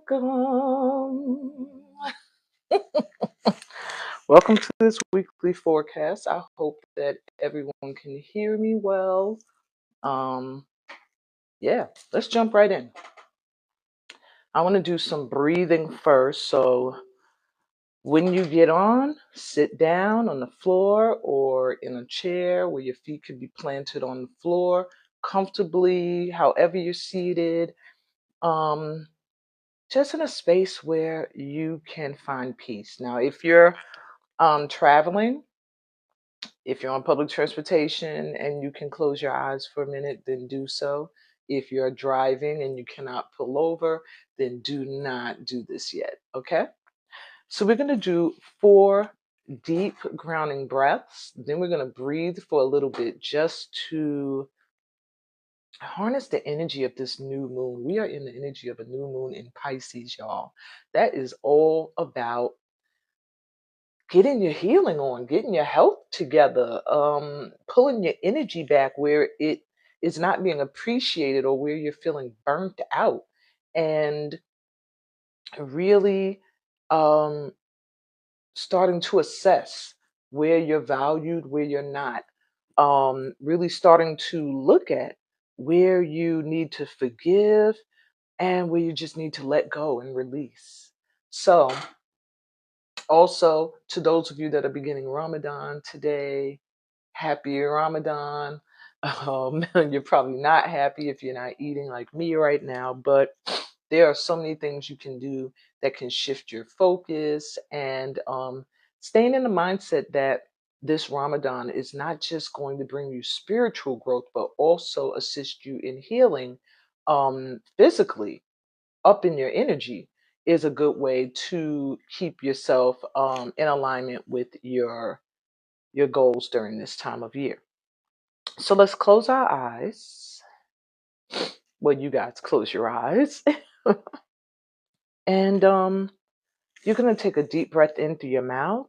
welcome. Welcome to this weekly forecast. I hope that everyone can hear me well. Um, yeah, let's jump right in. I want to do some breathing first. So when you get on, sit down on the floor or in a chair where your feet could be planted on the floor comfortably, however you're seated. Just in a space where you can find peace. Now, if you're traveling, if you're on public transportation and you can close your eyes for a minute, then do so. If you're driving and you cannot pull over, then do not do this yet. Okay? So we're going to do 4 deep grounding breaths. Then we're going to breathe for a little bit just to harness the energy of this new moon. We are in the energy of a new moon in Pisces, y'all. That is all about getting your healing on, getting your health together, pulling your energy back where it is not being appreciated or where you're feeling burnt out, and really um, starting to assess where you're valued, where you're not. Really starting to look at where you need to forgive and where you just need to let go and release. So, also, to those of you that are beginning Ramadan today, happy Ramadan. You're probably not happy if you're not eating like me right now, but there are so many things you can do that can shift your focus and staying in the mindset that this Ramadan is not just going to bring you spiritual growth, but also assist you in healing physically, up in your energy is a good way to keep yourself in alignment with your goals during this time of year. So let's close our eyes. Well, you guys close your eyes. And you're going to take a deep breath in through your mouth.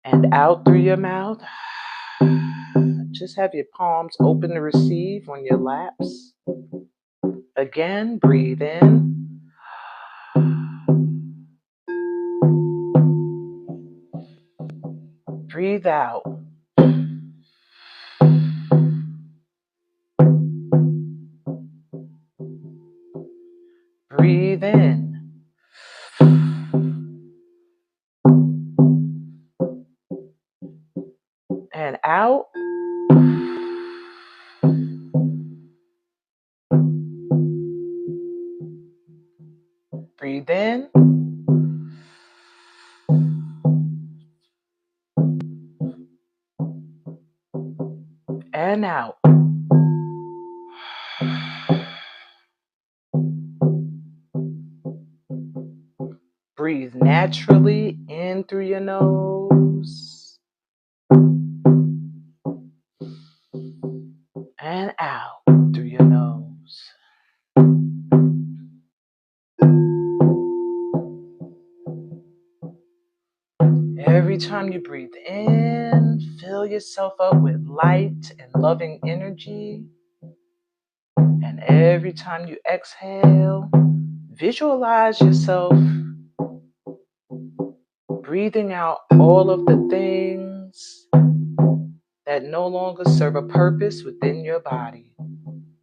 And out through your mouth. Just have your palms open to receive on your laps. Again, breathe in. Breathe out. Breathe in. And out. Breathe in. And out. Breathe naturally in through your nose and out through your nose. Every time you breathe in, fill yourself up with light and loving energy. And every time you exhale, visualize yourself breathing out all of the things that no longer serve a purpose within your body,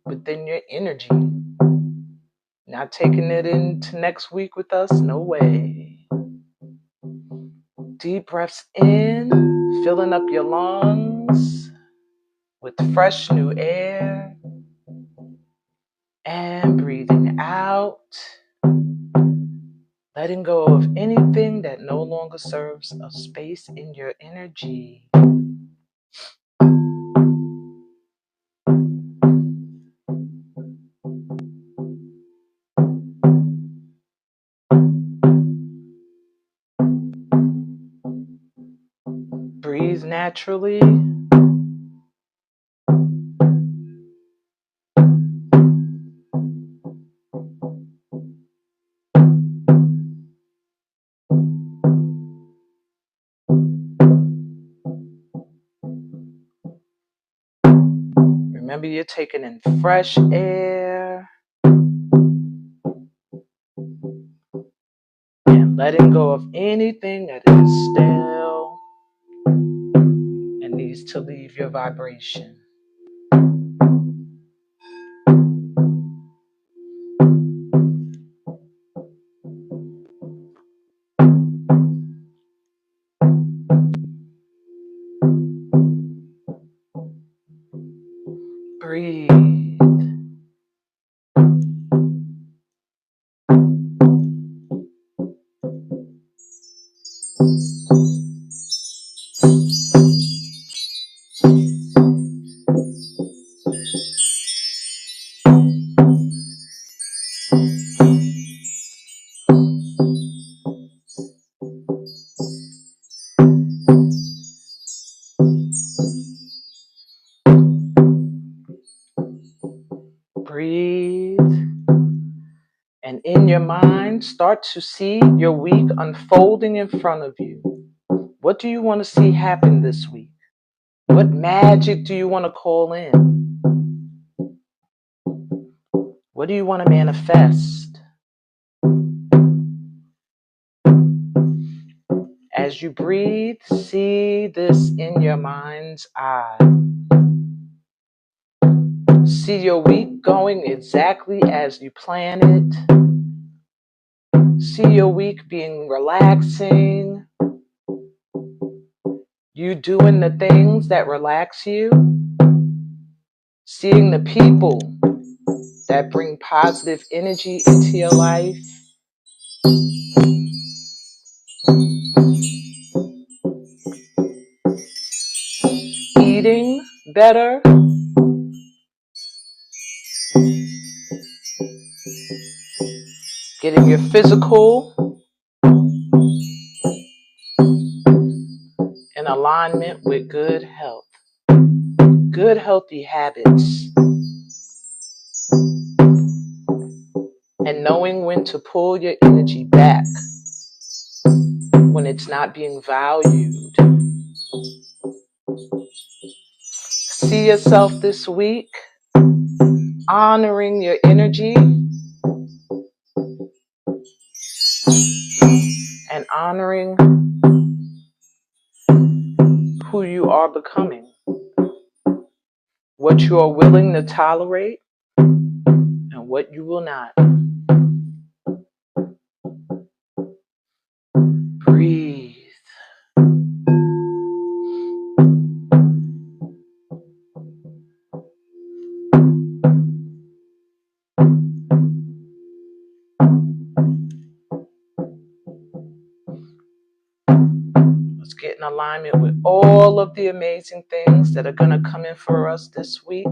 within your energy. Not taking it into next week with us? No way. Deep breaths in, filling up your lungs with fresh new air. And breathing out, letting go of anything that no longer serves a space in your energy. Breathe naturally. Remember, you're taking in fresh air and letting go of anything that is stale and needs to leave your vibration. Breathe. Breathe. And in your mind, start to see your week unfolding in front of you. What do you want to see happen this week? What magic do you want to call in? What do you want to manifest? As you breathe, see this in your mind's eye. See your week going exactly as you plan it. See your week being relaxing. You doing the things that relax you. Seeing the people that bring positive energy into your life. Eating better. Getting your physical in alignment with good health. Good healthy habits. And knowing when to pull your energy back when it's not being valued. See yourself this week honoring your energy and honoring who you are becoming, what you are willing to tolerate and what you will not. Breathe. Let's get in alignment with all of the amazing things that are going to come in for us this week.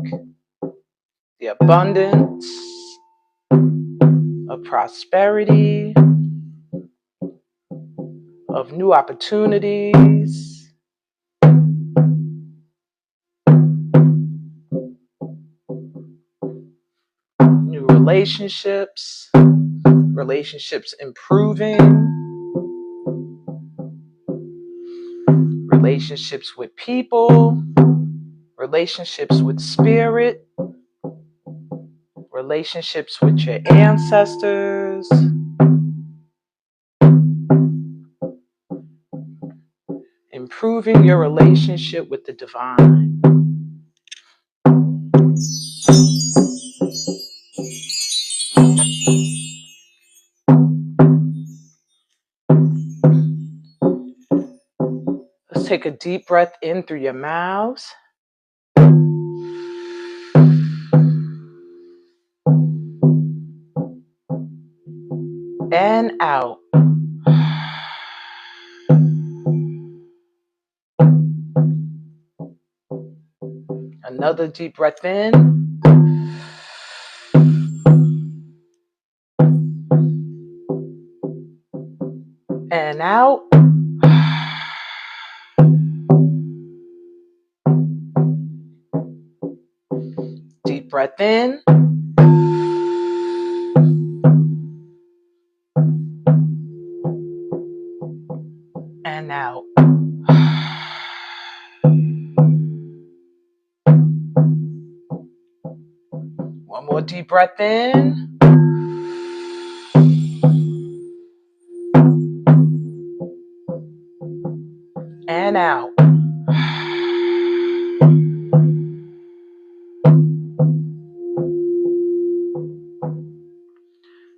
The abundance of prosperity, of new opportunities, new relationships, relationships improving, relationships with people, relationships with spirit, relationships with your ancestors, improving your relationship with the divine. Let's take a deep breath in through your mouths. And out. Another deep breath in. And out. Deep breath in. And out. more deep breath in. And out.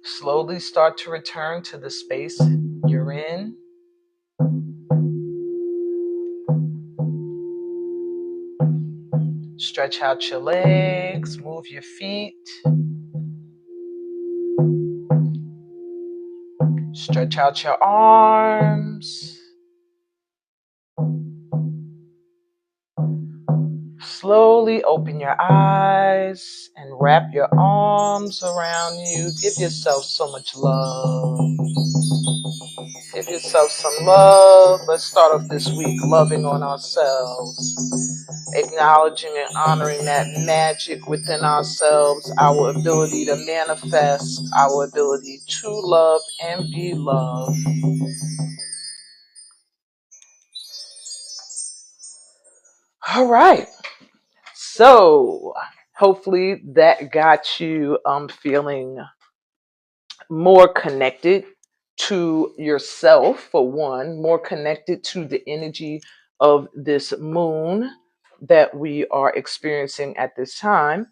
Slowly start to return to the space you're in. Stretch out your legs, move your feet. Stretch out your arms. Slowly open your eyes and wrap your arms around you. Give yourself so much love. Give yourself some love. Let's start off this week loving on ourselves, acknowledging and honoring that magic within ourselves, our ability to manifest, our ability to love and be loved. All right. So hopefully that got you feeling more connected to yourself, for one, more connected to the energy of this moon that we are experiencing at this time,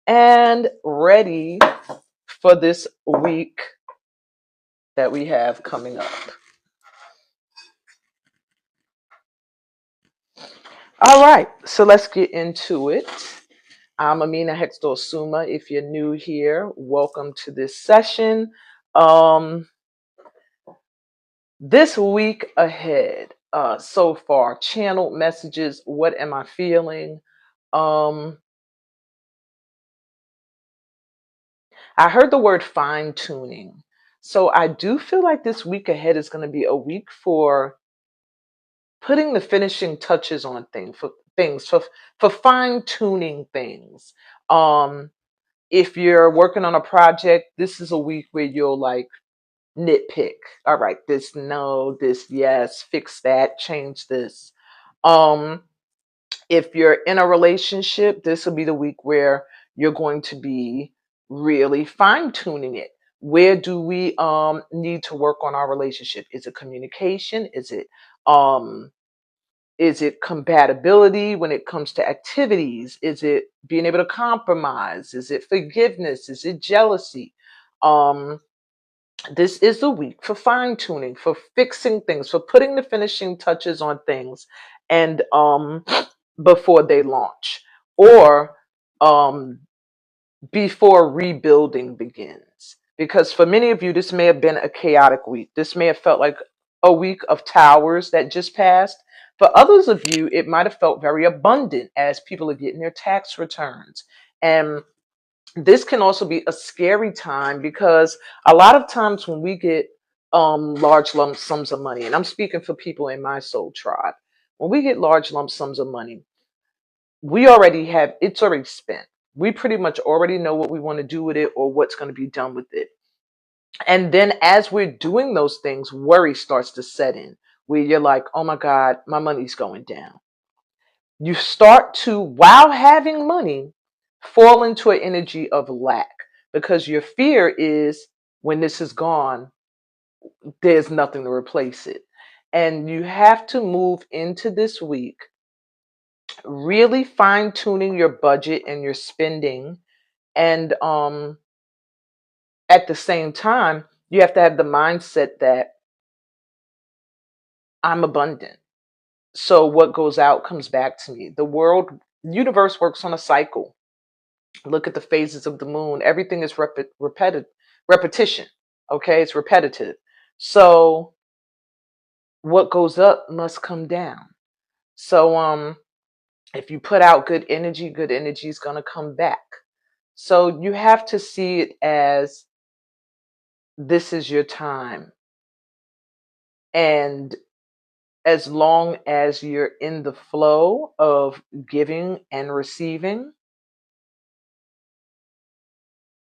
and ready for this week that we have coming up. All right, so let's get into it. I'm Amina Hector Suma. If you're new here, welcome to this session. This week ahead, so far, channeled messages. What am I feeling? I heard the word fine tuning. So I do feel like this week ahead is going to be a week for putting the finishing touches on for fine tuning things. If you're working on a project, this is a week where you'll like nitpick. All right, this no, this yes, fix that, change this. Um, if you're in a relationship, this will be the week where you're going to be really fine tuning it. Where do we need to work on our relationship? Is it communication? Um is it compatibility when it comes to activities? Is it being able to compromise? Is it forgiveness? Is it jealousy? Um, this is the week for fine tuning, for fixing things, for putting the finishing touches on things, and before they launch, or um, before rebuilding begins. Because for many of you, this may have been a chaotic week. This may have felt like a week of towers that just passed. For others of you, it might have felt very abundant as people are getting their tax returns. And this can also be a scary time because a lot of times when we get large lump sums of money, and I'm speaking for people in my soul tribe, when we get large lump sums of money, we already have it's already spent. We pretty much already know what we want to do with it or what's going to be done with it. And then as we're doing those things, worry starts to set in where you're like, oh my God, my money's going down. You start to, while having money, fall into an energy of lack because your fear is when this is gone, there's nothing to replace it. And you have to move into this week really fine tuning your budget and your spending. And at the same time, you have to have the mindset that I'm abundant. So what goes out comes back to me. Universe works on a cycle. Look at the phases of the moon. Everything is repetition. Okay, it's repetitive. So what goes up must come down. So if you put out good energy is going to come back. So you have to see it as this is your time. And as long as you're in the flow of giving and receiving,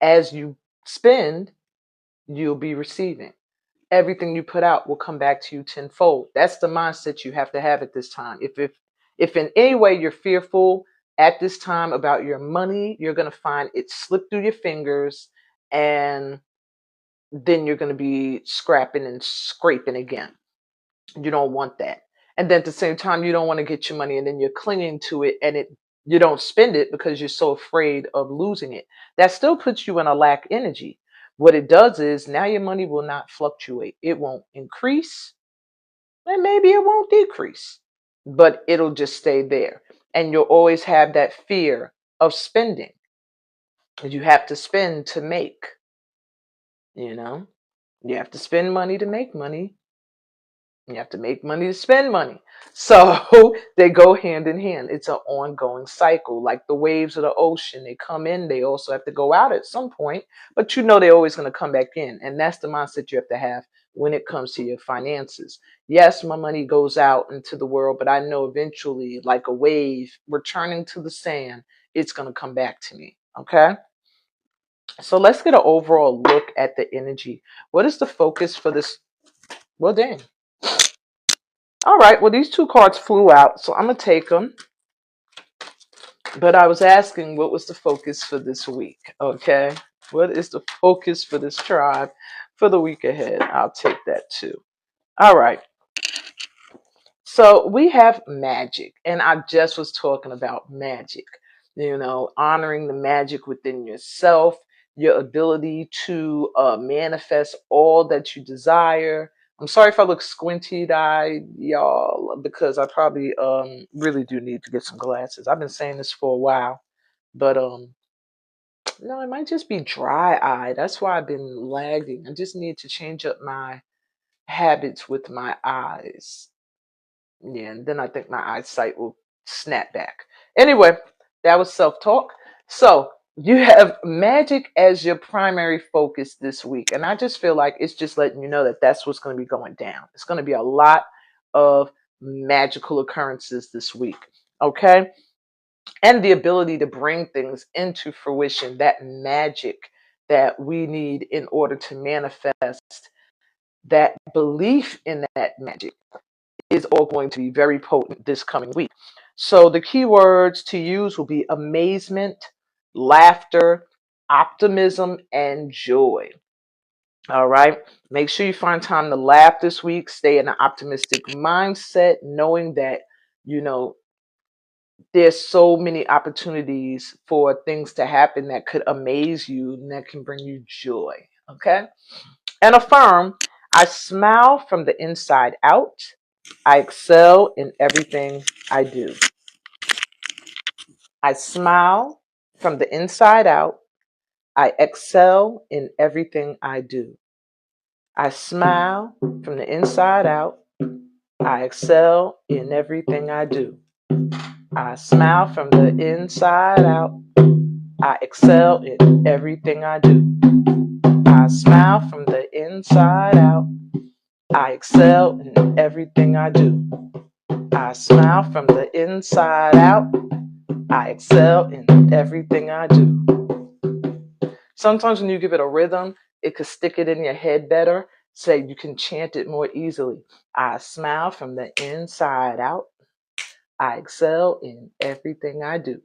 as you spend, you'll be receiving. Everything you put out will come back to you tenfold. That's the mindset you have to have at this time. If in any way you're fearful, at this time about your money, you're going to find it slip through your fingers, and then you're going to be scrapping and scraping again. You don't want that. And then at the same time, you don't want to get your money and then you're clinging to it, and you don't spend it because you're so afraid of losing it. That still puts you in a lack energy. What it does is now your money will not fluctuate. It won't increase, and maybe it won't decrease, but it'll just stay there. And you'll always have that fear of spending. You have to spend to make, you know, you have to spend money to make money. You have to make money to spend money. So they go hand in hand. It's an ongoing cycle. Like the waves of the ocean, they come in, they also have to go out at some point, but they're always going to come back in. And that's the mindset you have to have when it comes to your finances. Yes, my money goes out into the world, but I know eventually, like a wave returning to the sand, it's going to come back to me. Okay. So let's get an overall look at the energy. What is the focus for this? Well, dang. All right, well, these two cards flew out, so I'm going to take them. But I was asking what was the focus for this week, okay? What is the focus for this tribe for the week ahead? I'll take that too. All right. So we have magic, and I just was talking about magic, honoring the magic within yourself, your ability to manifest all that you desire. I'm sorry if I look squinty-eyed, y'all, because I probably really do need to get some glasses. I've been saying this for a while, but no, it might just be dry-eyed. That's why I've been lagging. I just need to change up my habits with my eyes. Yeah, and then I think my eyesight will snap back. Anyway, that was self-talk. So you have magic as your primary focus this week. And I just feel like it's just letting you know that that's what's going to be going down. It's going to be a lot of magical occurrences this week. Okay. And the ability to bring things into fruition, that magic that we need in order to manifest that belief in that magic is all going to be very potent this coming week. So the keywords to use will be amazement, laughter, optimism, and joy. All right. Make sure you find time to laugh this week. Stay in an optimistic mindset, knowing that, you know, there's so many opportunities for things to happen that could amaze you and that can bring you joy. Okay. And affirm, I smile from the inside out. I excel in everything I do. I smile from the inside out. I excel in everything I do. I smile from the inside out. I excel in everything I do. I smile from the inside out. I excel in everything I do. I smile from the inside out. I excel in everything I do. I smile from the inside out. I excel in everything I do. Sometimes when you give it a rhythm, it could stick it in your head better. Say you can chant it more easily. I smile from the inside out. I excel in everything I do.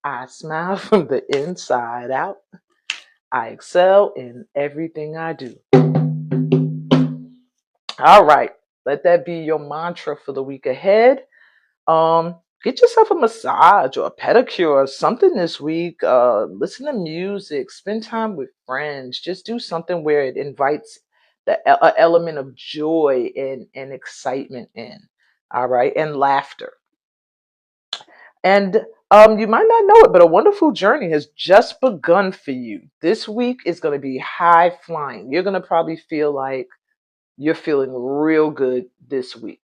I smile from the inside out. I excel in everything I do. All right. Let that be your mantra for the week ahead. Get yourself a massage or a pedicure or something this week. Listen to music, spend time with friends. Just do something where it invites the element of joy and excitement in. All right, and laughter. And you might not know it, but a wonderful journey has just begun for you. This week is going to be high flying. You're going to probably feel like you're feeling real good this week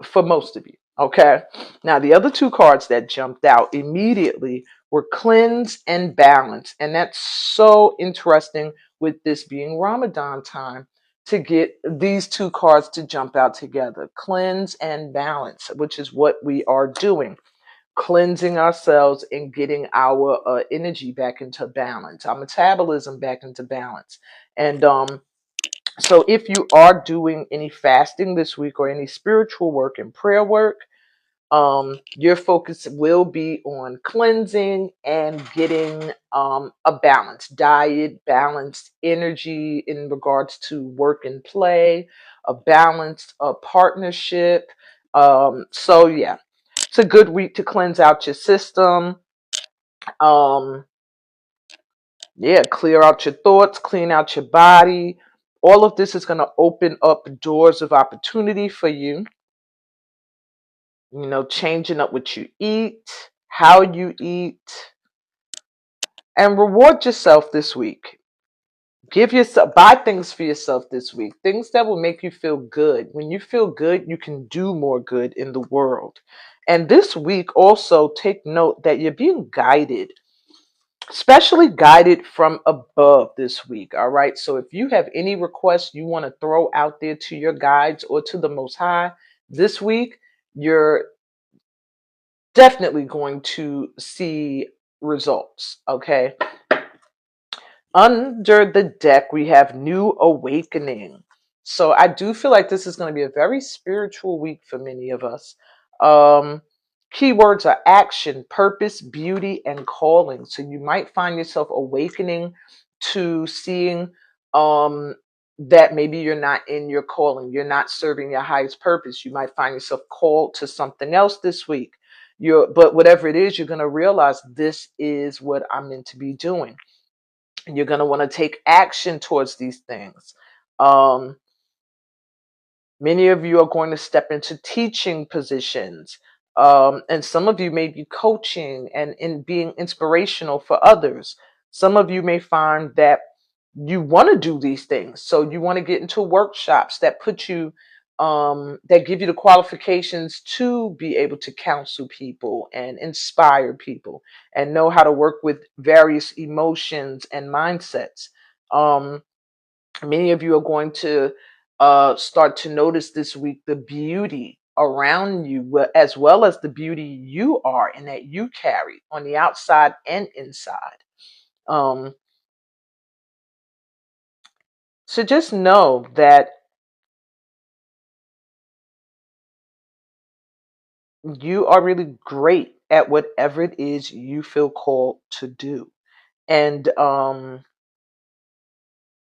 for most of you. Okay. Now, the other two cards that jumped out immediately were cleanse and balance. And that's so interesting with this being Ramadan time to get these two cards to jump out together. Cleanse and balance, which is what we are doing. Cleansing ourselves and getting our energy back into balance, our metabolism back into balance. And so if you are doing any fasting this week or any spiritual work and prayer work, Your focus will be on cleansing and getting a balanced diet, balanced energy in regards to work and play, a balanced partnership. So yeah, it's a good week to cleanse out your system. Um, yeah, clear out your thoughts, clean out your body. All of this is going to open up doors of opportunity for you. You know, changing up what you eat, how you eat, and reward yourself this week. Give yourself, buy things for yourself this week, things that will make you feel good. When you feel good, you can do more good in the world. And this week, also take note that you're being guided, especially guided from above this week. All right. So if you have any requests you want to throw out there to your guides or to the Most High this week, you're definitely going to see results. Okay. Under the deck, we have New Awakening. So I do feel like this is going to be a very spiritual week for many of us. Um, Keywords are action, purpose, beauty, and calling. So you might find yourself awakening to seeing that maybe you're not in your calling, you're not serving your highest purpose. You might find yourself called to something else this week. But whatever it is, you're going to realize this is what I'm meant to be doing. You're going to want to take action towards these things. Um, Many of you are going to step into teaching positions. And some of you may be coaching and in being inspirational for others. Some of you may find that you want to do these things. So you want to get into workshops that put you, that give you the qualifications to be able to counsel people and inspire people and know how to work with various emotions and mindsets. Um, Many of you are going to start to notice this week the beauty around you, as well as the beauty you are and that you carry on the outside and inside. Um, so just know that you are really great at whatever it is you feel called to do. And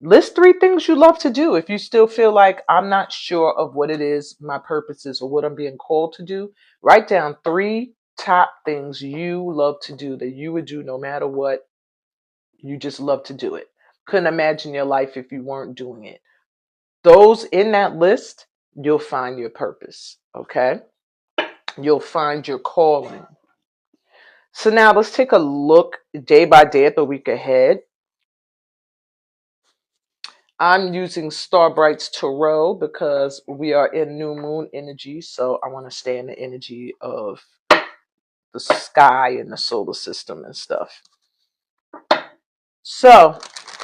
list three things you love to do. If you still feel like I'm not sure of what it is, my purpose is, or what I'm being called to do, write down three top things you love to do that you would do no matter what. You just love to do it. Couldn't imagine your life if you weren't doing it. Those in that list, you'll find your purpose. Okay. You'll find your calling. So now let's take a look day by day at the week ahead. I'm using Starbright's Tarot because we are in new moon energy. So I want to stay in the energy of the sky and the solar system and stuff. So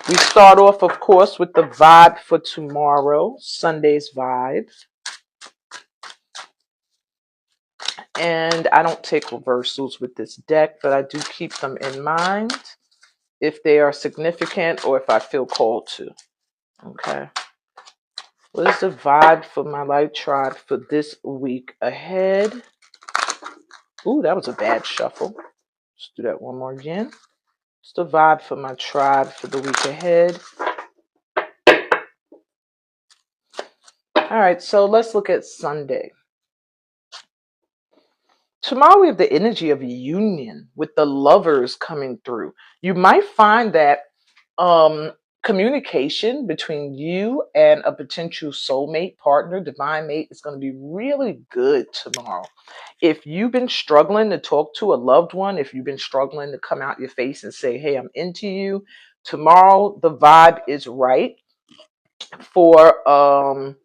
we start off, of course, with the vibe for tomorrow, Sunday's vibe. And I don't take reversals with this deck, but I do keep them in mind if they are significant or if I feel called to. Okay. What is the vibe for my light tribe for this week ahead? Ooh, that was a bad shuffle. Let's do that one more again. What's the vibe for my tribe for the week ahead? All right, so let's look at Sunday. Tomorrow we have the energy of union with the lovers coming through. You might find that um, communication between you and a potential soulmate, partner, divine mate is going to be really good tomorrow. If you've been struggling to talk to a loved one, if you've been struggling to come out your face and say, hey, I'm into you, tomorrow the vibe is right for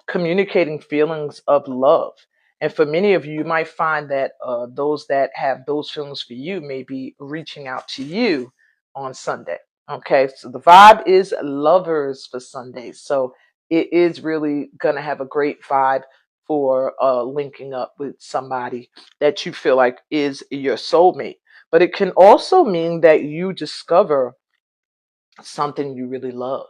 communicating feelings of love. And for many of you, you might find that those that have those feelings for you may be reaching out to you on Sunday. Okay, so the vibe is lovers for Sunday. So it is really going to have a great vibe for linking up with somebody that you feel like is your soulmate. But it can also mean that you discover something you really love,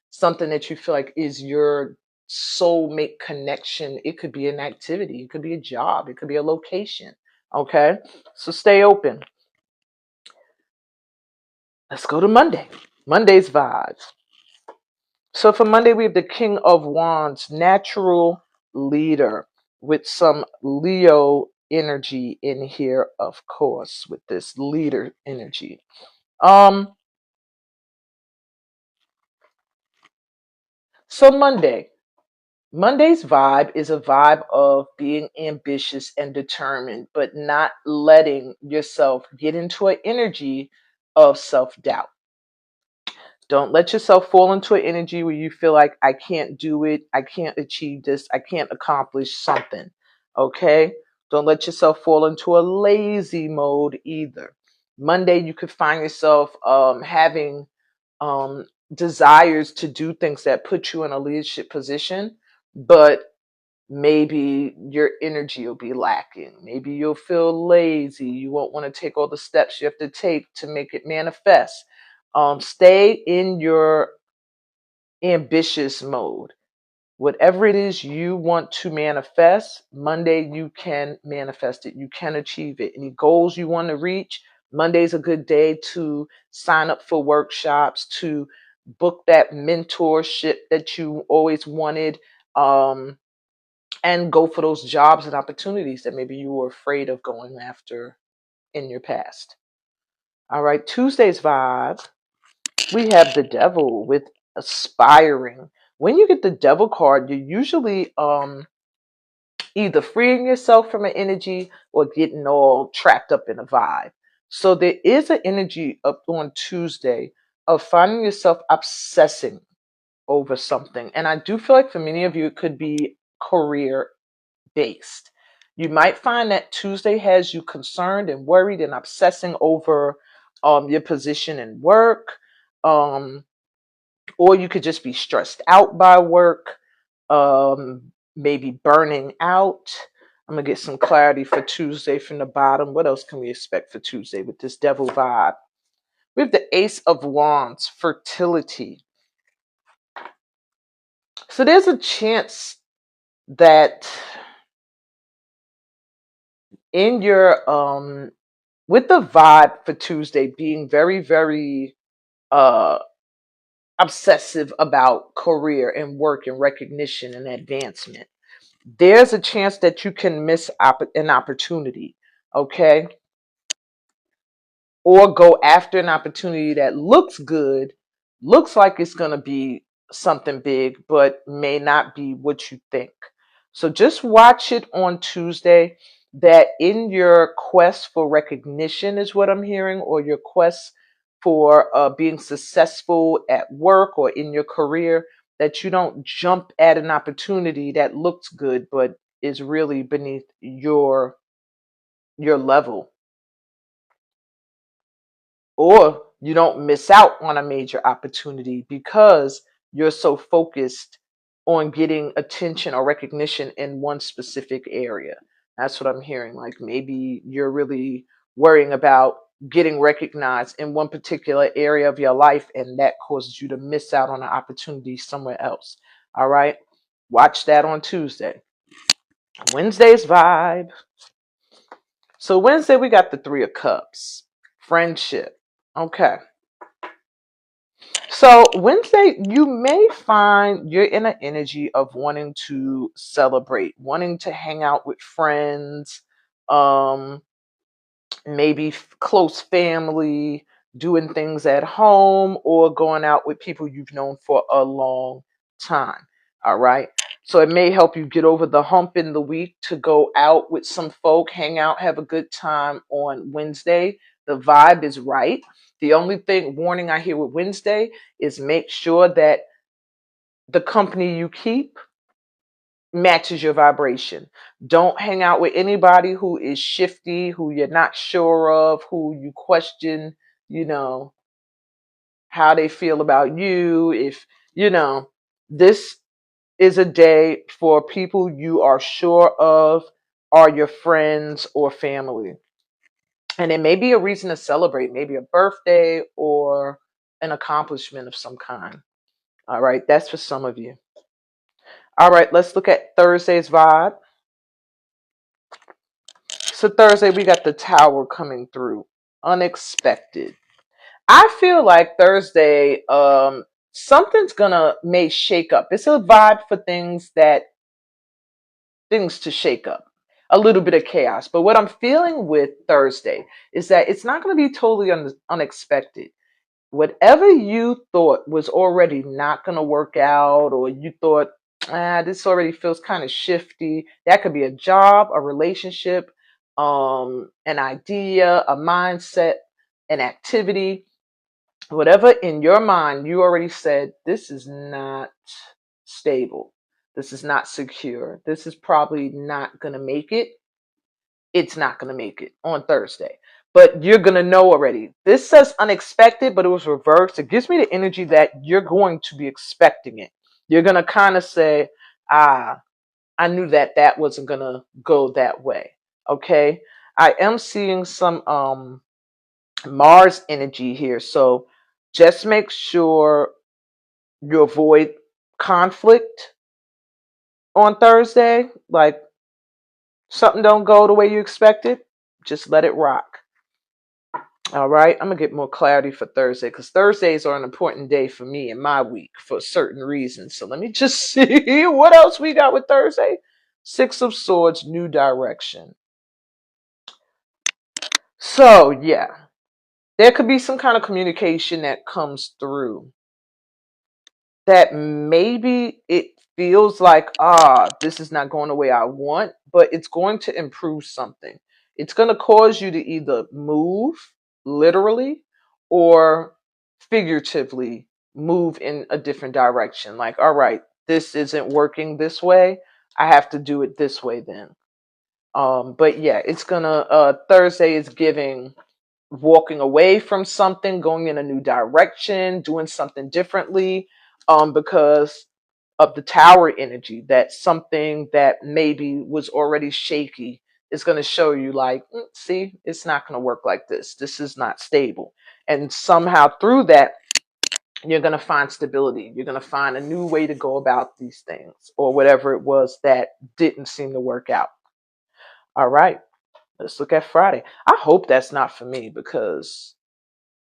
something that you feel like is your soulmate connection. It could be an activity, it could be a job, it could be a location. Okay, so stay open. Let's go to Monday. Monday's vibes. So for Monday, we have the King of Wands, natural leader, with some Leo energy in here, of course, with this leader energy. So Monday's vibe is a vibe of being ambitious and determined, but not letting yourself get into an energy of self-doubt. Don't let yourself fall into an energy where you feel like, I can't do it, I can't achieve this, I can't accomplish something. Okay? Don't let yourself fall into a lazy mode either. Monday, you could find yourself having um, desires to do things that put you in a leadership position, but maybe your energy will be lacking. Maybe you'll feel lazy. You won't want to take all the steps you have to take to make it manifest. Stay in your ambitious mode. Whatever it is you want to manifest, Monday you can manifest it. You can achieve it. Any goals you want to reach, Monday's a good day to sign up for workshops, to book that mentorship that you always wanted, and go for those jobs and opportunities that maybe you were afraid of going after in your past. All right, Tuesday's vibe, we have the devil with aspiring. When you get the devil card, you're usually either freeing yourself from an energy or getting all trapped up in a vibe. So there is an energy up on Tuesday of finding yourself obsessing over something. And I do feel like for many of you, it could be career based. You might find that Tuesday has you concerned and worried and obsessing over your position in work. Um, or you could just be stressed out by work, maybe burning out. I'm gonna get some clarity for Tuesday from the bottom. What else can we expect for Tuesday with this devil vibe? We have the Ace of Wands, fertility. So there's a chance that in your with the vibe for Tuesday being very, very uh obsessive about career and work and recognition and advancement, there's a chance that you can miss an opportunity, okay? Or go after an opportunity that looks good, looks like it's going to be something big, but may not be what you think. So just watch it on Tuesday, that in your quest for recognition, is what I'm hearing, or your quest for being successful at work or in your career, that you don't jump at an opportunity that looks good, but is really beneath your level, or you don't miss out on a major opportunity because you're so focused on getting attention or recognition in one specific area. That's what I'm hearing. Like maybe you're really worrying about getting recognized in one particular area of your life, and that causes you to miss out on an opportunity somewhere else. All right. Watch that on Tuesday. Wednesday's vibe. So Wednesday, we got the Three of Cups, friendship. Okay. So Wednesday, you may find you're in an energy of wanting to celebrate, wanting to hang out with friends, um, maybe close family, doing things at home, or going out with people you've known for a long time. All right. So it may help you get over the hump in the week to go out with some folk, hang out, have a good time on Wednesday. The vibe is right. The only thing warning I hear with Wednesday is make sure that the company you keep matches your vibration. Don't hang out with anybody who is shifty, who you're not sure of, who you question, you know, how they feel about you. If, you know, this is a day for people you are sure of, are your friends or family. And it may be a reason to celebrate, maybe a birthday or an accomplishment of some kind. All right, that's for some of you. All right, let's look at Thursday's vibe. So Thursday, we got the Tower coming through. Unexpected. I feel like Thursday, something's gonna may shake up. It's a vibe for things to shake up. A little bit of chaos. But what I'm feeling with Thursday is that it's not going to be totally unexpected. Whatever you thought was already not going to work out, or you thought, this already feels kind of shifty. That could be a job, a relationship, an idea, a mindset, an activity, whatever in your mind you already said, this is not stable. This is not secure. This is probably not going to make it. It's not going to make it on Thursday. But you're going to know already. This says unexpected, but it was reversed. It gives me the energy that you're going to be expecting it. You're going to kind of say, I knew that that wasn't going to go that way. Okay. I am seeing some Mars energy here. So just make sure you avoid conflict on Thursday. Like something don't go the way you expected, just let it rock. All right, I'm gonna get more clarity for Thursday because Thursdays are an important day for me in my week for certain reasons. So let me just see what else we got with Thursday. Six of Swords, new direction. So yeah, there could be some kind of communication that comes through that maybe it feels like, this is not going the way I want, but it's going to improve something. It's going to cause you to either move literally or figuratively move in a different direction. Like, all right, this isn't working this way. I have to do it this way then. But yeah, it's gonna, Thursday is giving walking away from something, going in a new direction, doing something differently, because of the Tower energy. That something that maybe was already shaky is going to show you, like, see, it's not going to work like this. This is not stable. And somehow through that, you're going to find stability. You're going to find a new way to go about these things, or whatever it was that didn't seem to work out. All right. Let's look at Friday. I hope that's not for me because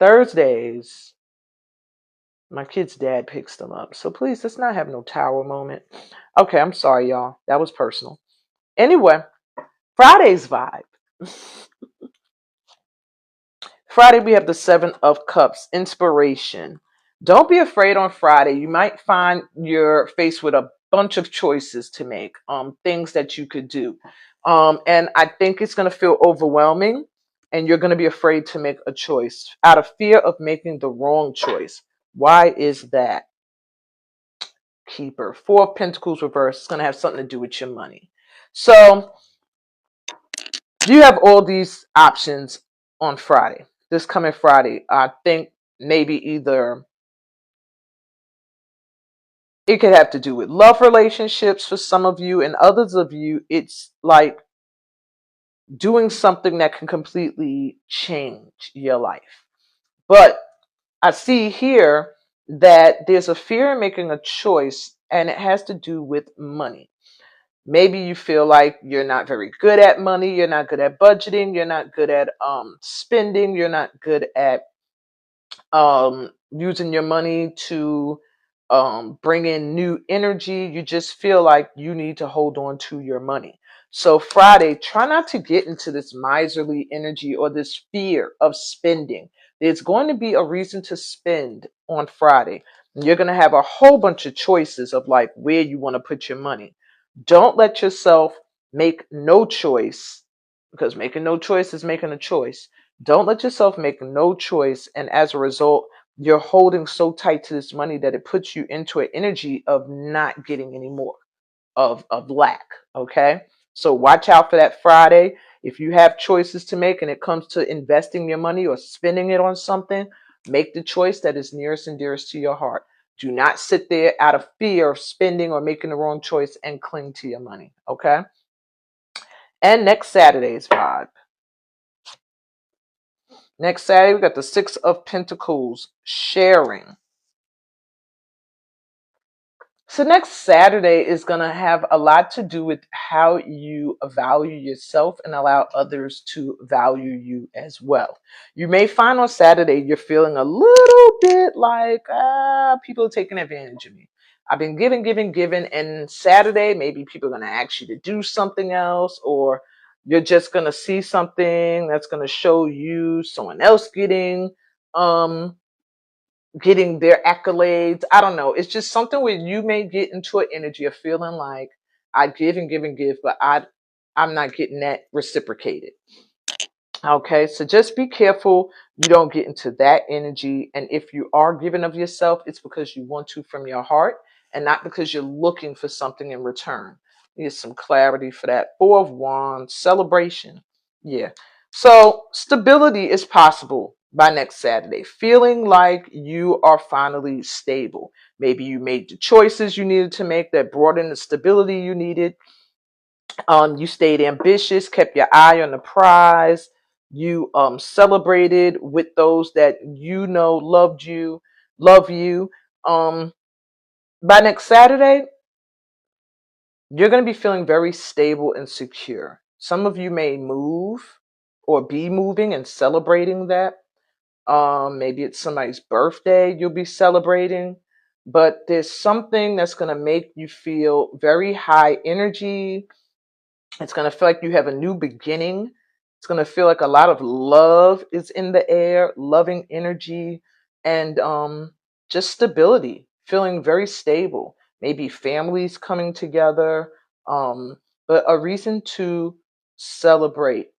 Thursdays, my kid's dad picks them up. So please, let's not have no Tower moment. Okay, I'm sorry, y'all. That was personal. Anyway, Friday's vibe. Friday, we have the Seven of Cups, inspiration. Don't be afraid on Friday. You might find you're faced with a bunch of choices to make, things that you could do. And I think it's going to feel overwhelming, and you're going to be afraid to make a choice out of fear of making the wrong choice. Why is that? Keeper. Four of Pentacles reversed. It's going to have something to do with your money. So you have all these options on Friday. This coming Friday, I think maybe either it could have to do with love relationships for some of you, and others of you, it's like doing something that can completely change your life. But I see here that there's a fear in making a choice, and it has to do with money. Maybe you feel like you're not very good at money, you're not good at budgeting, you're not good at spending, you're not good at using your money to bring in new energy. You just feel like you need to hold on to your money. So Friday, try not to get into this miserly energy or this fear of spending. There's going to be a reason to spend on Friday. And you're going to have a whole bunch of choices of like where you want to put your money. Don't let yourself make no choice, because making no choice is making a choice. Don't let yourself make no choice, and as a result, you're holding so tight to this money that it puts you into an energy of not getting any more, of lack. Okay, so watch out for that Friday. If you have choices to make and it comes to investing your money or spending it on something, make the choice that is nearest and dearest to your heart. Do not sit there out of fear of spending or making the wrong choice and cling to your money. Okay, and next Saturday's vibe. Next Saturday, we got the Six of Pentacles, sharing. So next Saturday is going to have a lot to do with how you value yourself and allow others to value you as well. You may find on Saturday you're feeling a little bit like, people are taking advantage of me. I've been giving, and Saturday maybe people are going to ask you to do something else, or you're just going to see something that's going to show you someone else um getting their accolades. I don't know. It's just something where you may get into an energy of feeling like I give and give, but I'm not getting that reciprocated. Okay, so just be careful you don't get into that energy. And if you are giving of yourself, it's because you want to from your heart and not because you're looking for something in return. Need some clarity for that. Four of Wands, celebration. Yeah. So stability is possible by next Saturday. Feeling like you are finally stable. Maybe you made the choices you needed to make that brought in the stability you needed. You stayed ambitious, kept your eye on the prize. You celebrated with those that you know love you. Um, by next Saturday, you're going to be feeling very stable and secure. Some of you may move or be moving and celebrating that. Maybe it's somebody's birthday you'll be celebrating, but there's something that's going to make you feel very high energy. It's going to feel like you have a new beginning. It's going to feel like a lot of love is in the air, loving energy, and just stability, feeling very stable. Maybe families coming together, but a reason to celebrate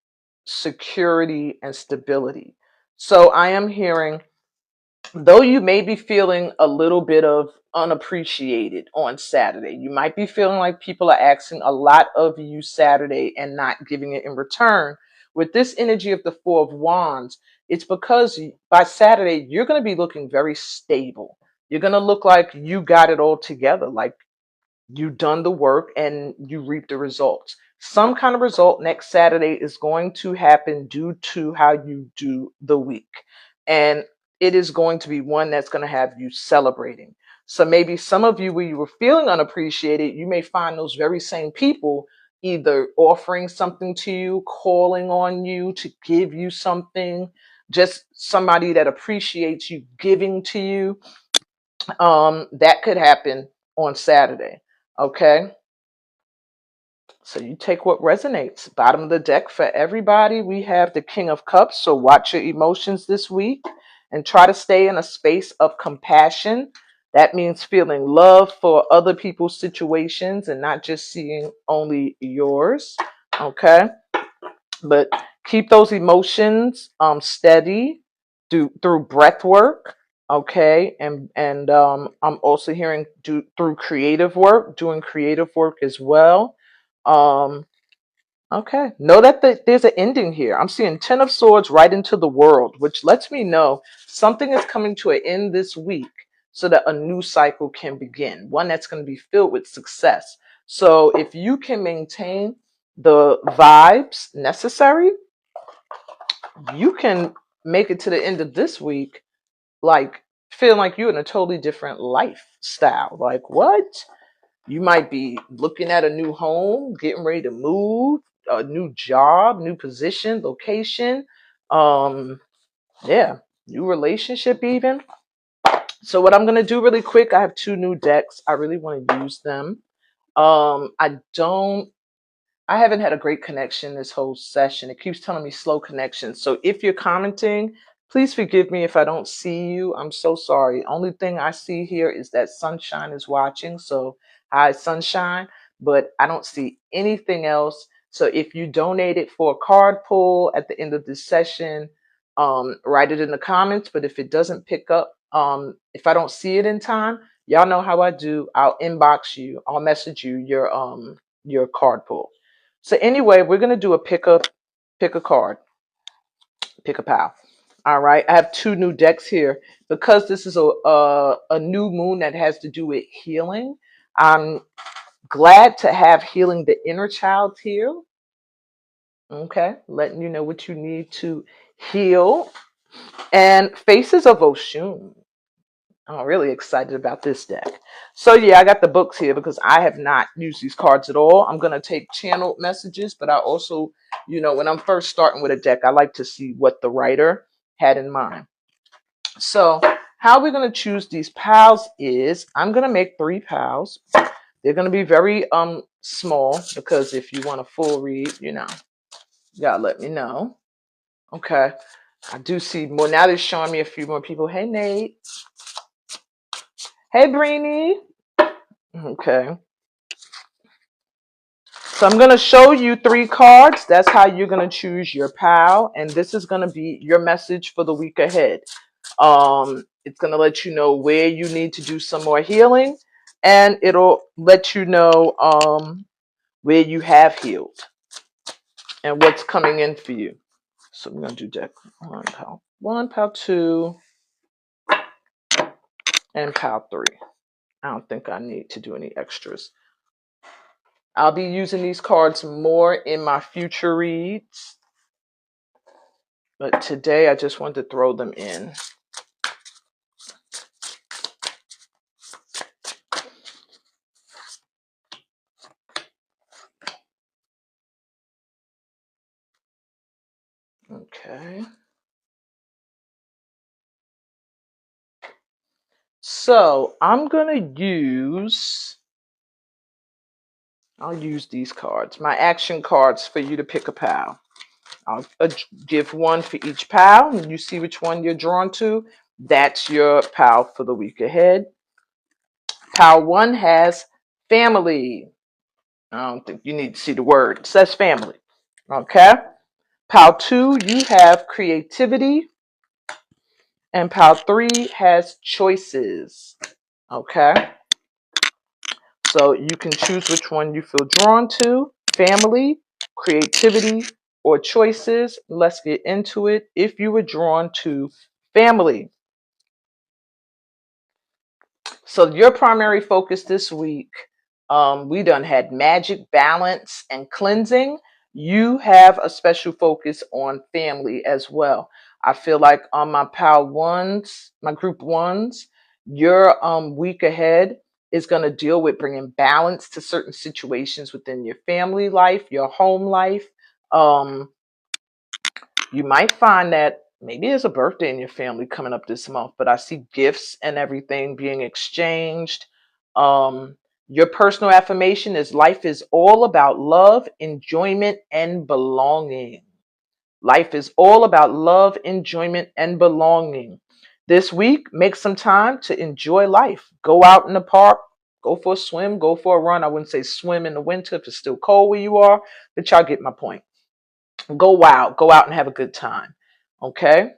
security and stability. So I am hearing, though you may be feeling a little bit of unappreciated on Saturday, you might be feeling like people are asking a lot of you Saturday and not giving it in return. With this energy of the Four of Wands, it's because by Saturday, you're going to be looking very stable. You're going to look like you got it all together, like you've done the work and you reap the results. Some kind of result next Saturday is going to happen due to how you do the week. And it is going to be one that's going to have you celebrating. So maybe some of you, where you were feeling unappreciated, you may find those very same people either offering something to you, calling on you to give you something, just somebody that appreciates you giving to you. That could happen on Saturday. Okay. So you take what resonates. Bottom of the deck for everybody, we have the King of Cups. So watch your emotions this week and try to stay in a space of compassion. That means feeling love for other people's situations and not just seeing only yours. Okay. But keep those emotions steady through breath work. Okay. And I'm also hearing through creative work, doing creative work as well. um Okay. Know that there's an ending here. I'm seeing Ten of Swords right into the world, which lets me know something is coming to an end this week so that a new cycle can begin, one that's going to be filled with success. So if you can maintain the vibes necessary, you can make it to the end of this week like feeling like you're in a totally different lifestyle. Like, what? You might be looking at a new home, getting ready to move, a new job, new position, location. Um, yeah, new relationship even. So what I'm gonna do really quick, I have two new decks. I really want to use them. I don't I haven't had a great connection this whole session. It keeps telling me slow connection. So if you're commenting, please forgive me if I don't see you. I'm so sorry. Only thing I see here is that Sunshine is watching. So hi, Sunshine. But I don't see anything else. So if you donated for a card pull at the end of this session, write it in the comments. But if it doesn't pick up, if I don't see it in time, y'all know how I do. I'll inbox you. I'll message you your card pull. So anyway, we're gonna do a pick a card, pick a pal. All right, I have two new decks here because this is a new moon that has to do with healing. I'm glad to have healing the inner child here. Okay, letting you know what you need to heal. And Faces of Oshun. I'm really excited about this deck. So yeah, I got the books here because I have not used these cards at all. I'm going to take channeled messages, but I also, when I'm first starting with a deck, I like to see what the writer had in mind. So how we're going to choose these pals is I'm going to make 3 pals. They're going to be very small because if you want a full read, you gotta let me know. Okay. I do see more. Now they're showing me a few more people. Hey, Nate. Hey, Breenie. Okay. So I'm going to show you 3 cards. That's how you're going to choose your pal. And this is going to be your message for the week ahead. It's going to let you know where you need to do some more healing. And it'll let you know where you have healed and what's coming in for you. So I'm going to do deck 1, pal 1, pal 2, and pal 3. I don't think I need to do any extras. I'll be using these cards more in my future reads. But today I just wanted to throw them in. Okay. So I'm going to I'll use these cards, my action cards for you to pick a pal. I'll give one for each pal, and you see which one you're drawn to. That's your pal for the week ahead. Pal 1 has family. I don't think you need to see the word. It says family. Okay. Pal 2, you have creativity. And pal 3 has choices. Okay. So you can choose which one you feel drawn to. Family, creativity, or choices. Let's get into it. If you were drawn to family. So your primary focus this week, we done had magic, balance, and cleansing. You have a special focus on family as well. I feel like on my pal 1s, my group 1s, your week ahead is going to deal with bringing balance to certain situations within your family life, your home life. Um, you might find that maybe there's a birthday in your family coming up this month, but I see gifts and everything being exchanged. Um, your personal affirmation is life is all about love, enjoyment, and belonging. Life is all about love, enjoyment, and belonging. This week, make some time to enjoy life. Go out in the park, go for a swim, go for a run. I wouldn't say swim in the winter if it's still cold where you are, but y'all get my point. Go wild, go out and have a good time. Okay?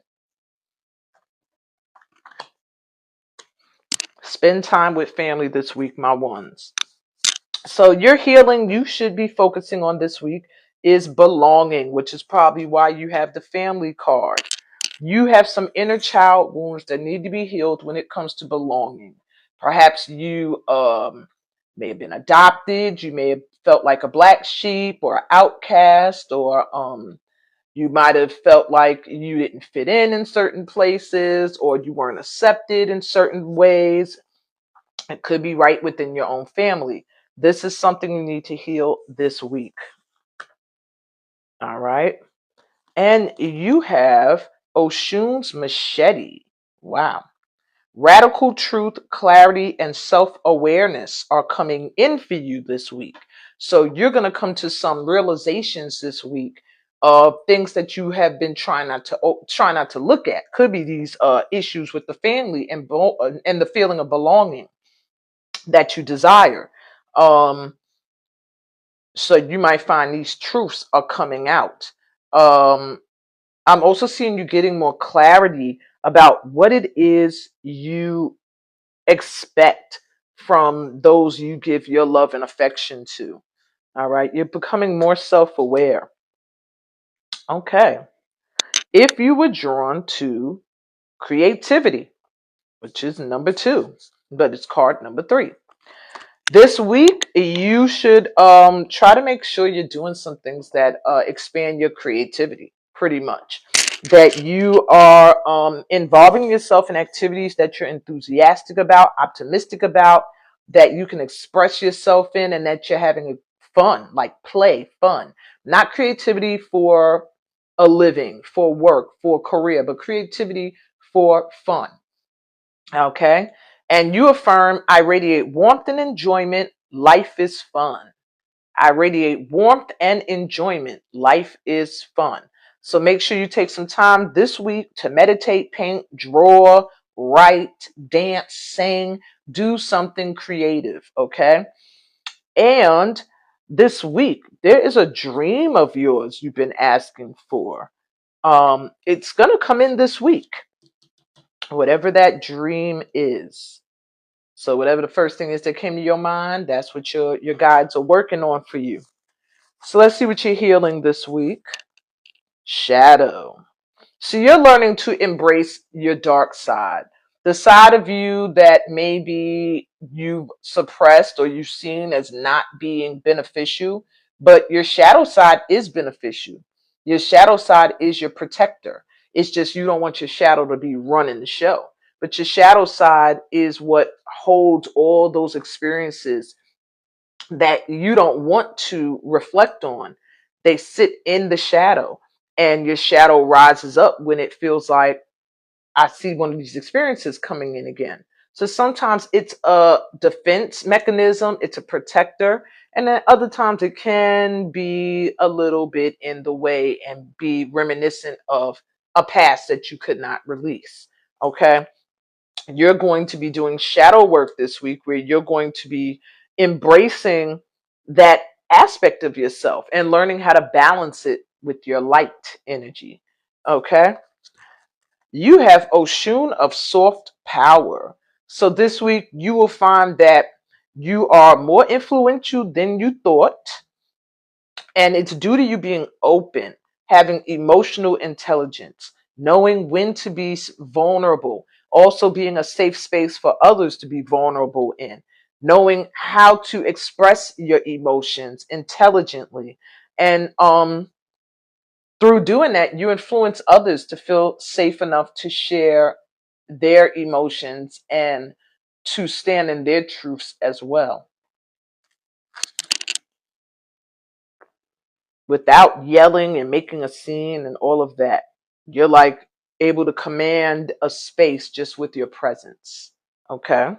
Spend time with family this week, my ones. So your healing you should be focusing on this week is belonging, which is probably why you have the family card. You have some inner child wounds that need to be healed when it comes to belonging. Perhaps you may have been adopted. You may have felt like a black sheep or outcast, or you might have felt like you didn't fit in certain places, or you weren't accepted in certain ways. It could be right within your own family. This is something you need to heal this week. All right. And you have Oshun's machete. Wow. Radical truth, clarity, and self awareness are coming in for you this week. So you're going to come to some realizations this week of things that you have been trying not to look at. Could be these issues with the family and the feeling of belonging that you desire. Um, so you might find these truths are coming out. Um, I'm also seeing you getting more clarity about what it is you expect from those you give your love and affection to. All right. You're becoming more self aware. Okay. If you were drawn to creativity, which is number 2, but it's card number 3. This week, you should try to make sure you're doing some things that expand your creativity, pretty much. that you are involving yourself in activities that you're enthusiastic about, optimistic about, that you can express yourself in, and that you're having fun, like play, fun. Not creativity for a living, for work, for a career, but creativity for fun. Okay? And you affirm, I radiate warmth and enjoyment. Life is fun. I radiate warmth and enjoyment. Life is fun. So make sure you take some time this week to meditate, paint, draw, write, dance, sing, do something creative, okay? And this week, there is a dream of yours you've been asking for. It's going to come in this week, whatever that dream is. So whatever the first thing is that came to your mind, that's what your guides are working on for you. So let's see what you're healing this week. Shadow. So you're learning to embrace your dark side, the side of you that maybe you've suppressed or you've seen as not being beneficial, but your shadow side is beneficial. Your shadow side is your protector. It's just you don't want your shadow to be running the show. But your shadow side is what holds all those experiences that you don't want to reflect on. They sit in the shadow, and your shadow rises up when it feels like I see one of these experiences coming in again. So sometimes it's a defense mechanism, it's a protector, and then other times it can be a little bit in the way and be reminiscent of a past that you could not release. Okay, you're going to be doing shadow work this week where you're going to be embracing that aspect of yourself and learning how to balance it with your light energy. Okay. You have Oshun of soft power. So this week you will find that you are more influential than you thought, and it's due to you being open, having emotional intelligence, knowing when to be vulnerable, also being a safe space for others to be vulnerable in, knowing how to express your emotions intelligently. And through doing that, you influence others to feel safe enough to share their emotions and to stand in their truths as well, without yelling and making a scene and all of that. You're like able to command a space just with your presence. Okay.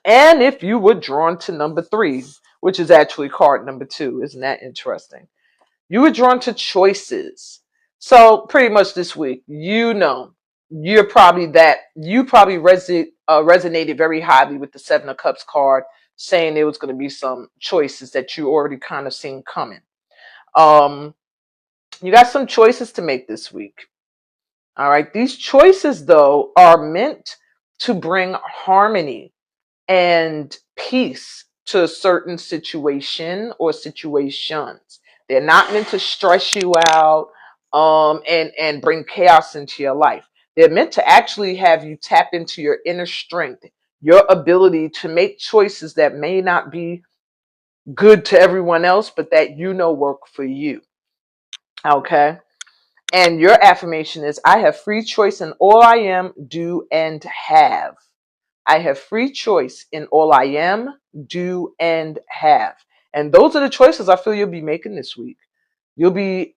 And if you were drawn to number 3, which is actually card number 2, isn't that interesting? You were drawn to choices. So pretty much this week, you probably resonated very highly with the 7 of Cups card, saying there was going to be some choices that you already kind of seen coming. Um, you got some choices to make this week. All right. These choices, though, are meant to bring harmony and peace to a certain situation or situations. They're not meant to stress you out and bring chaos into your life. They're meant to actually have you tap into your inner strength, your ability to make choices that may not be good to everyone else, but that work for you. Okay. And your affirmation is, I have free choice in all I am, do, and have. I have free choice in all I am, do, and have. And those are the choices I feel you'll be making this week. You'll be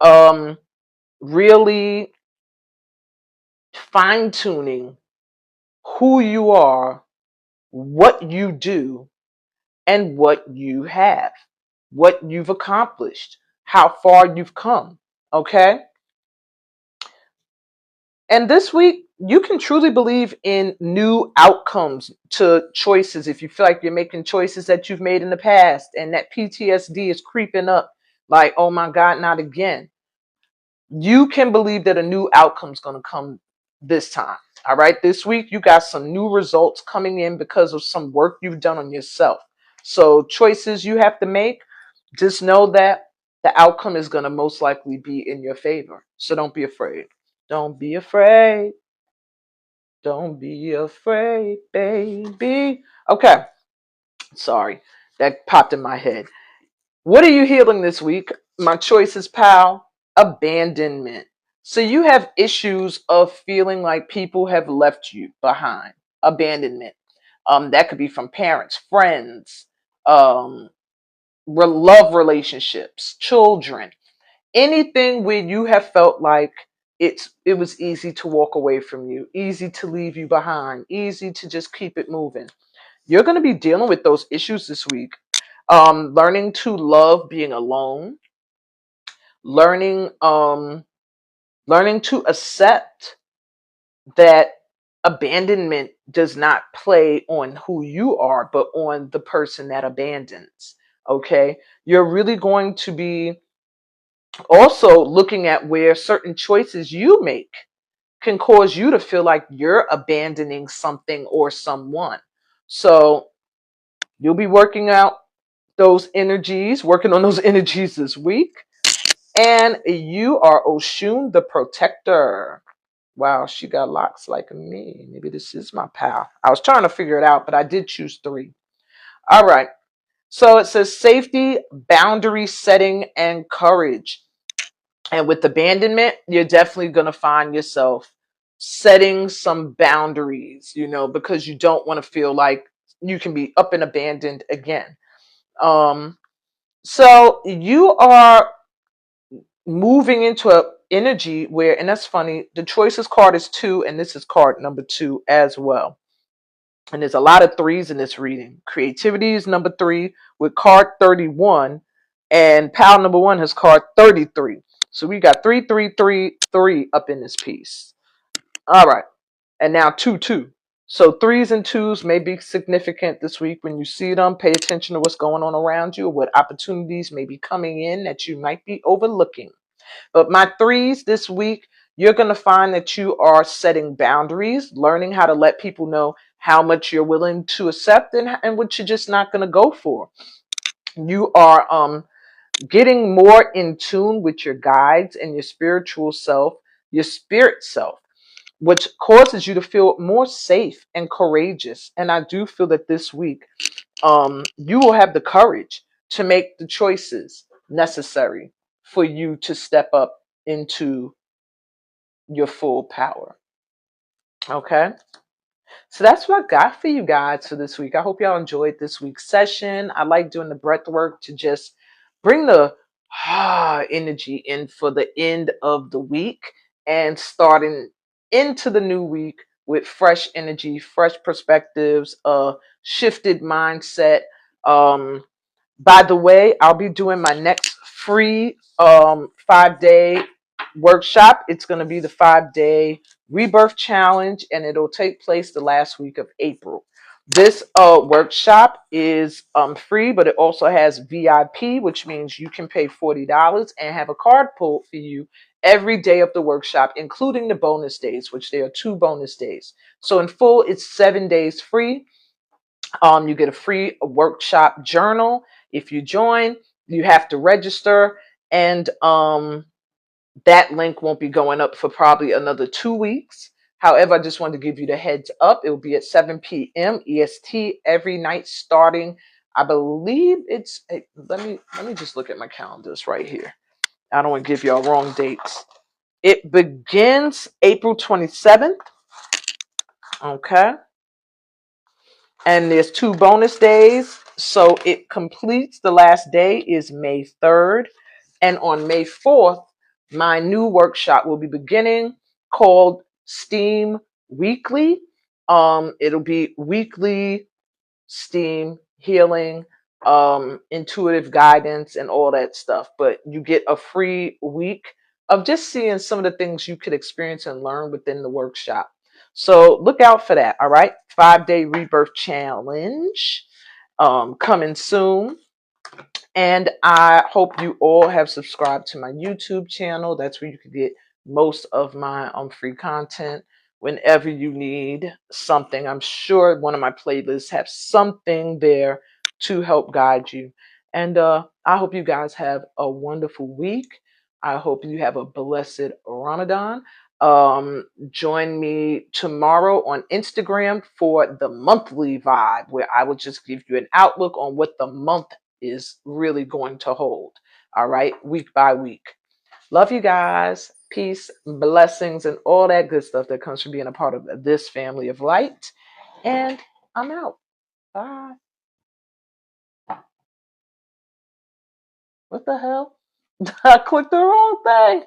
really fine tuning who you are, what you do, and what you have, what you've accomplished, how far you've come. Okay. And this week, you can truly believe in new outcomes to choices if you feel like you're making choices that you've made in the past and that PTSD is creeping up, like, oh my God, not again. You can believe that a new outcome is going to come this time. All right. This week, you got some new results coming in because of some work you've done on yourself. So, choices you have to make, just know that the outcome is going to most likely be in your favor. So, don't be afraid. Don't be afraid. Don't be afraid, baby. Okay. Sorry. That popped in my head. What are you healing this week? My choices, pal. Abandonment. So you have issues of feeling like people have left you behind, abandonment. That could be from parents, friends, um, love relationships, children, anything where you have felt like it was easy to walk away from you, easy to leave you behind, easy to just keep it moving. You're going to be dealing with those issues this week. Learning to love being alone, learning learning to accept that abandonment does not play on who you are, but on the person that abandons. Okay. You're really going to be also looking at where certain choices you make can cause you to feel like you're abandoning something or someone. So you'll be working out those energies, working on those energies this week. And you are Oshun the protector. Wow, she got locks like me. Maybe this is my pal. I was trying to figure it out, but I did choose 3. All right. So it says safety, boundary setting, and courage. And with abandonment, you're definitely going to find yourself setting some boundaries, because you don't want to feel like you can be up and abandoned again. So you are moving into a energy where, and that's funny, the choices card is 2, and this is card number 2 as well. And there's a lot of 3s in this reading. Creativity is number 3 with card 31, and pal number 1 has card 33. So we got 3 up in this piece. All right. And now 2. So 3s and 2s may be significant this week. When you see them, pay attention to what's going on around you, what opportunities may be coming in that you might be overlooking. But my 3s this week, you're going to find that you are setting boundaries, learning how to let people know how much you're willing to accept and what you're just not going to go for. You are getting more in tune with your guides and your spiritual self, your spirit self, which causes you to feel more safe and courageous. And I do feel that this week, you will have the courage to make the choices necessary for you to step up into your full power. Okay. So that's what I got for you guys for this week. I hope y'all enjoyed this week's session. I like doing the breath work to just bring the energy in for the end of the week and starting into the new week with fresh energy, fresh perspectives, shifted mindset. Um, by the way, I'll be doing my next free 5-day workshop. It's going to be the 5-day rebirth challenge, and it'll take place the last week of April. This workshop is free, but it also has VIP, which means you can pay $40 and have a card pulled for you every day of the workshop, including the bonus days, which there are 2 bonus days. So in full, it's 7 days free. You get a free workshop journal. If you join, you have to register, and that link won't be going up for probably another 2 weeks. However, I just wanted to give you the heads up. It will be at 7 p.m. EST every night starting. I believe it's. Let me just look at my calendars right here. I don't want to give y'all wrong dates. It begins April 27th. Okay. And there's 2 bonus days. So it completes, the last day is May 3rd. And on May 4th, my new workshop will be beginning, called Steam Weekly. It'll be weekly steam healing, intuitive guidance, and all that stuff. But you get a free week of just seeing some of the things you could experience and learn within the workshop. So look out for that. All right. 5-day rebirth challenge coming soon. And I hope you all have subscribed to my YouTube channel. That's where you can get most of my free content whenever you need something. I'm sure one of my playlists have something there to help guide you. And I hope you guys have a wonderful week. I hope you have a blessed Ramadan. Join me tomorrow on Instagram for the monthly vibe, where I will just give you an outlook on what the month is really going to hold. All right, week by week. Love you guys. peace, blessings, and all that good stuff that comes from being a part of this family of light. And I'm out. Bye. What the hell? I clicked the wrong thing.